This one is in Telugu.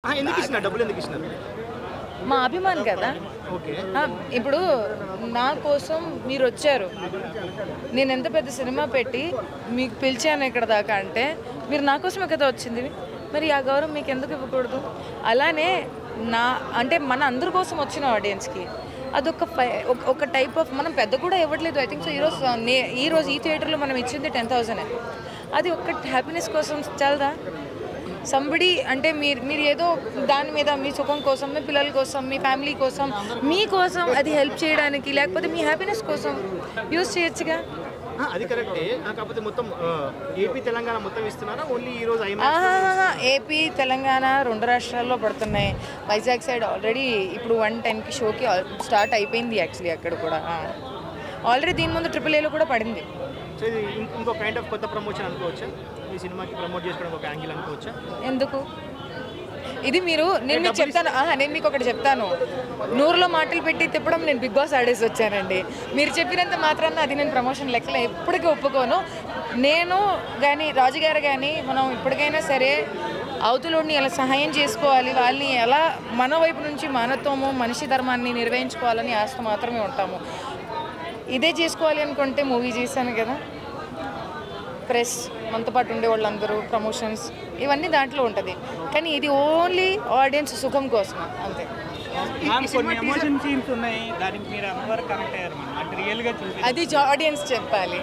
ఎందుకు ఇస్తున్నారు డబ్బులు ఎందుకు ఇస్తున్నారు మా అభిమాన్ కదా ఓకే ఇప్పుడు నా కోసం మీరు వచ్చారు నేను ఎంత పెద్ద సినిమా పెట్టి మీకు పిలిచాను ఇక్కడ దాకా అంటే మీరు నా కోసమే కదా వచ్చింది మరి ఆ గౌరవం మీకు ఎందుకు ఇవ్వకూడదు అలానే నా అంటే మన అందరి కోసం వచ్చిన ఆడియన్స్కి అదొక ఒక టైప్ ఆఫ్ మనం పెద్ద కూడా ఇవ్వట్లేదు ఐ థింక్ సో ఈరోజు ఈ థియేటర్లో మనం ఇచ్చింది 10,000 అది ఒక్క హ్యాపీనెస్ కోసం చాలదా సంబడి అంటే మీరు ఏదో దాని మీద మీ సుఖం కోసం మీ పిల్లల కోసం మీ ఫ్యామిలీ కోసం మీకోసం అది హెల్ప్ చేయడానికి లేకపోతే మీ హ్యాపీనెస్ కోసం యూజ్ చేయొచ్చుగా అది కరెక్టే కాకపోతే మొత్తం ఏపీ తెలంగాణ మొత్తం ఇస్తున్నారా ఓన్లీ ఈ రోజు ఏపీ తెలంగాణ రెండు రాష్ట్రాల్లో పడుతున్నాయి వైజాగ్ సైడ్ ఆల్రెడీ ఇప్పుడు 110కి షోకి స్టార్ట్ అయిపోయింది యాక్చువల్లీ అక్కడ కూడా ఆల్రెడీ దీని ముందు AAAలో కూడా పడింది సో ఇది ఇంకో కైండ్ ఆఫ్ కొత్త ప్రమోషన్ అనుకోవచ్చా ఈ సినిమాకి ప్రమోట్ చేసుకోవడం ఒక యాంగిల్ అనుకోవచ్చా ఎందుకు ఇది నేను మీకు చెప్తాను నేను మీకు ఒకటి చెప్తాను 100లో మాటలు పెట్టి తిప్పడం నేను బిగ్ బాస్ ఆడేసి వచ్చానండి మీరు చెప్పినంత మాత్రాన అది నేను ప్రమోషన్ లెక్కలో ఎప్పటికీ ఒప్పుకోను నేను కానీ రాజుగారు కానీ మనం ఇప్పటికైనా సరే అవతలోని ఎలా సహాయం చేసుకోవాలి వాళ్ళని ఎలా మన వైపు నుంచి మానవత్వము మనిషి ధర్మాన్ని నిర్వహించుకోవాలని ఆస్త మాత్రమే ఉంటాము ఇదే చేసుకోవాలి అనుకుంటే మూవీ చేశాను కదా ప్రెస్ మనతో పాటు ఉండే వాళ్ళందరూ ప్రమోషన్స్ ఇవన్నీ దాంట్లో ఉంటుంది కానీ ఇది ఓన్లీ ఆడియన్స్ సుఖం కోసం అంతే ఎమోషన్ సీన్స్ ఉన్నాయి దానికి మీరు అంతవరకు కనెక్ట్ అయ్యారు అది రియల్గా అది ఆడియన్స్ చెప్పాలి